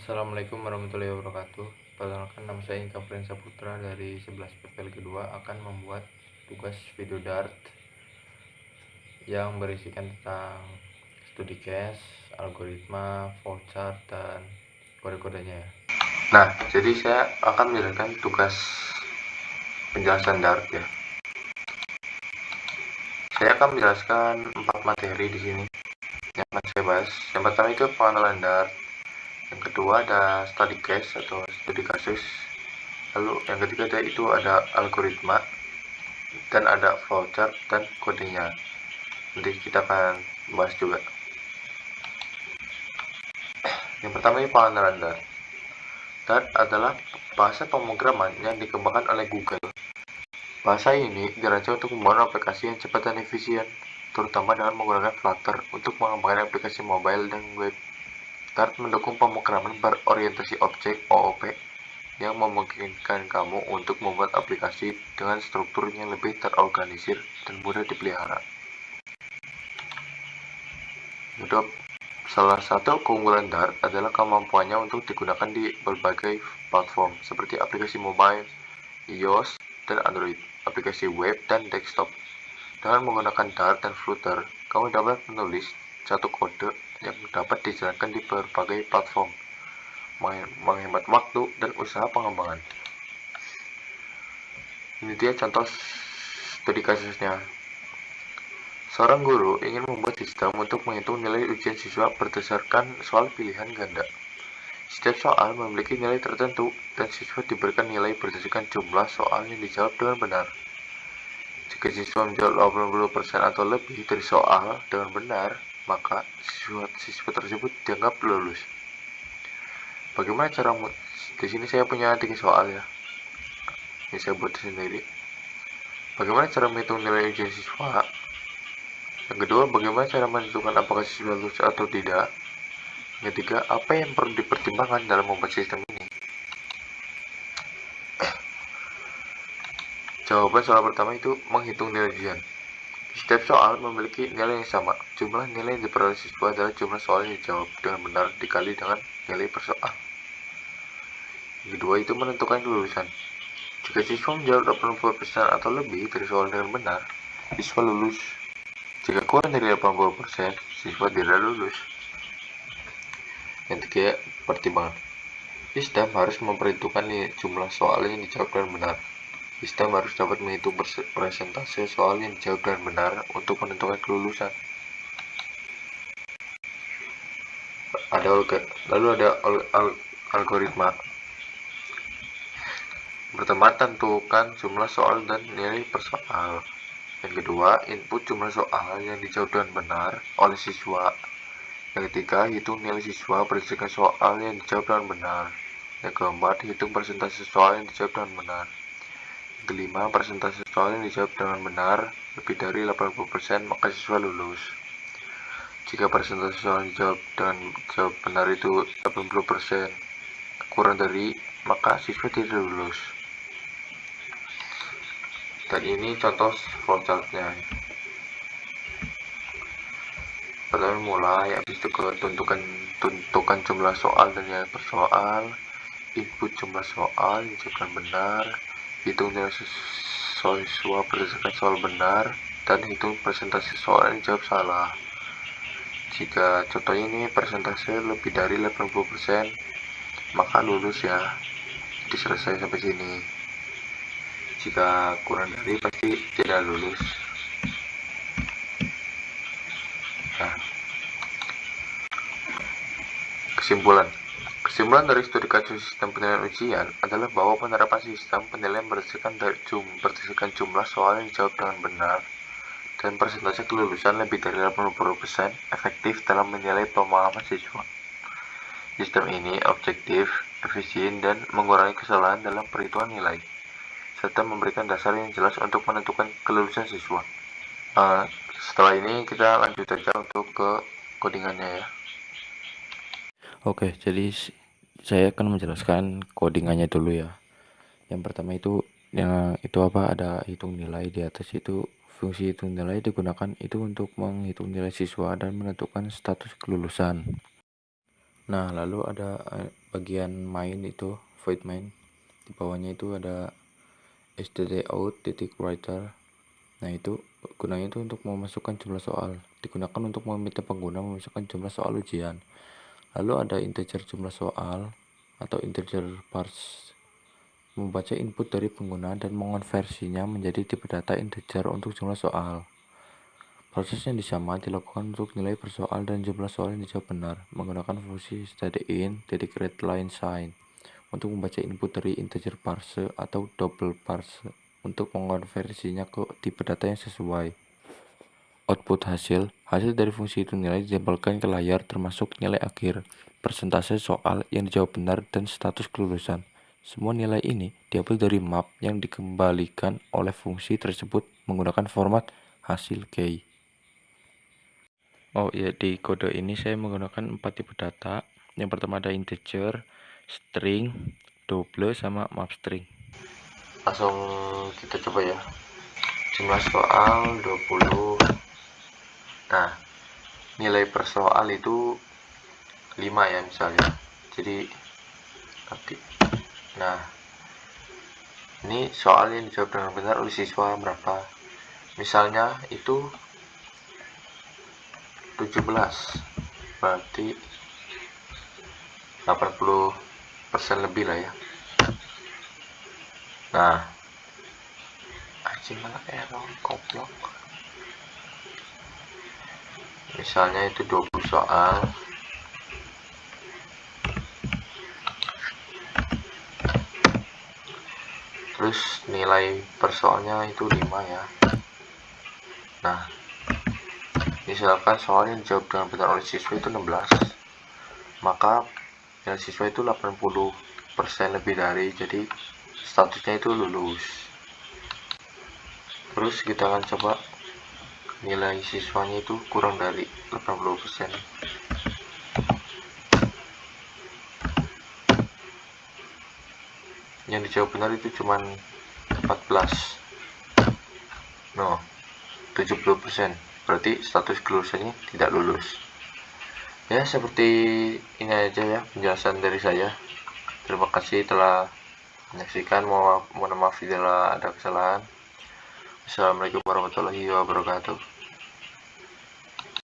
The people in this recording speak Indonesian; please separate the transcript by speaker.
Speaker 1: Assalamualaikum warahmatullahi wabarakatuh. Perkenalkan, nama saya Inka Prinsa Putra dari 11 PPL kedua akan membuat tugas video Dart yang berisikan tentang studi case, algoritma, flowchart, dan kode-kodenya. Nah, jadi saya akan menjelaskan tugas penjelasan Dart ya. Saya akan menjelaskan 4 materi di sini yang akan saya bahas. Yang pertama itu pengenalan Dart. Yang kedua ada study case atau studi kasus. Lalu yang ketiga ada algoritma, dan ada flowchart dan kodenya. Nanti kita akan bahas juga. Yang pertama ini pengenalan Dart. Dart adalah bahasa pemrograman yang dikembangkan oleh Google. Bahasa ini dirancang untuk membangun aplikasi yang cepat dan efisien, terutama dengan menggunakan Flutter untuk mengembangkan aplikasi mobile dan web. Dart mendukung pemrograman berorientasi objek (OOP) yang memungkinkan kamu untuk membuat aplikasi dengan struktur yang lebih terorganisir dan mudah dipelihara. Salah satu keunggulan Dart adalah kemampuannya untuk digunakan di berbagai platform seperti aplikasi mobile, iOS, dan Android, aplikasi web, dan desktop. Dengan menggunakan Dart dan Flutter, kamu dapat menulis satu kode yang dapat dijalankan di berbagai platform, menghemat waktu dan usaha pengembangan. Ini dia contoh studi kasusnya. Seorang guru ingin membuat sistem untuk menghitung nilai ujian siswa berdasarkan soal pilihan ganda. Setiap soal memiliki nilai tertentu, dan siswa diberikan nilai berdasarkan jumlah soal yang dijawab dengan benar. Jika siswa menjawab 80% atau lebih dari soal dengan benar, maka siswa tersebut dianggap lulus. Bagaimana cara di sini saya punya 3 soal ya. Ini saya buat sendiri. Bagaimana cara menghitung nilai ujian siswa? Yang kedua, bagaimana cara menentukan apakah siswa lulus atau tidak? Yang ketiga, apa yang perlu dipertimbangkan dalam membuat sistem ini? Jawaban soal pertama itu menghitung nilai ujian. Setiap soal memiliki nilai yang sama. Jumlah nilai yang diperoleh siswa adalah jumlah soal yang dijawab dengan benar dikali dengan nilai per soal. Yang kedua itu menentukan kelulusan. Jika siswa menjawab 80% atau lebih dari soal dengan benar, siswa lulus. Jika kurang dari 80%, siswa tidak lulus. Yang ketiga, pertimbangan. Sistem harus memperhitungkan jumlah soal yang dijawab dengan benar. Sistem harus dapat menghitung persentase soal yang dijawab dengan benar untuk menentukan kelulusan. Lalu ada algoritma. Pertama, tentukan jumlah soal dan nilai per soal. Yang kedua, input jumlah soal yang dijawab dengan benar oleh siswa. Yang ketiga, hitung nilai siswa berdasarkan soal yang dijawab dengan benar. Yang keempat, hitung persentase soal yang dijawab dengan benar. Yang kelima, persentase soal yang dijawab dengan benar lebih dari 80%, maka siswa lulus. Jika persentase soal yang dijawab dengan jawab benar itu 80%, kurang dari, maka siswa tidak lulus. Dan ini contoh flowchartnya. Pertama mulai, habis itu tentukan jumlah soal dan nilai per soal, input jumlah soal yang dijawab benar, hitung nilai siswa berdasarkan soal benar, dan hitung persentase soal yang dijawab salah. Jika contohnya ini persentase lebih dari 80%, maka lulus ya. Jadi selesai sampai sini. Jika kurang dari, pasti tidak lulus. Nah, Kesimpulan dari studi kasus sistem penilaian ujian adalah bahwa penerapan sistem penilaian berdasarkan jumlah soal yang dijawab dengan benar dan persentase kelulusan lebih dari 80% efektif dalam menilai pemahaman siswa. Sistem ini objektif, efisien, dan mengurangi kesalahan dalam perhitungan nilai, serta memberikan dasar yang jelas untuk menentukan kelulusan siswa. Setelah ini kita lanjut saja untuk ke codingannya ya. Oke, jadi saya akan menjelaskan codingannya dulu ya. Yang pertama itu ada hitung nilai. Di atas itu fungsi hitung nilai digunakan itu untuk menghitung nilai siswa dan menentukan status kelulusan. Nah, lalu ada bagian main itu, void main. Di bawahnya itu ada stdout.writer. Nah, itu gunanya itu untuk memasukkan jumlah soal. Digunakan untuk meminta pengguna memasukkan jumlah soal ujian. Lalu ada integer jumlah soal atau integer parse, membaca input dari pengguna dan mengonversinya menjadi tipe data integer untuk jumlah soal. Proses yang sama dilakukan untuk nilai per soal dan jumlah soal yang dijawab benar menggunakan fungsi stdin.readLineSign untuk membaca input dari integer parse atau double parse untuk mengonversinya ke tipe data yang sesuai. Output hasil dari fungsi itu nilai ditempelkan ke layar termasuk nilai akhir, persentase soal yang dijawab benar, dan status kelulusan. Semua nilai ini diambil dari map yang dikembalikan oleh fungsi tersebut menggunakan format hasil key. Oh ya, di kode ini saya menggunakan 4 tipe data. Yang pertama ada integer, string, double, sama map string. Langsung kita coba ya. Jumlah soal 20. Nah, nilai per soal itu 5 ya misalnya. Jadi nanti. Nah, ini soal yang dijawab dengan benar oleh siswa berapa. Misalnya itu 17, berarti 80% lebih lah ya. Nah, malah error goblok. Misalnya itu 20 soal, terus nilai per soalnya itu 5 ya. Nah, misalkan soal yang dijawab dengan benar oleh siswa itu 16, maka nilai siswa itu 80% lebih dari, jadi statusnya itu lulus. Terus kita akan coba nilai siswanya itu kurang dari 80%. Yang dijawab benar itu cuma 14. No, 70%. Berarti status kelulusannya tidak lulus. Ya, seperti ini aja ya penjelasan dari saya. Terima kasih telah menyaksikan. Mohon maaf bila ada kesalahan. Assalamualaikum warahmatullahi wabarakatuh.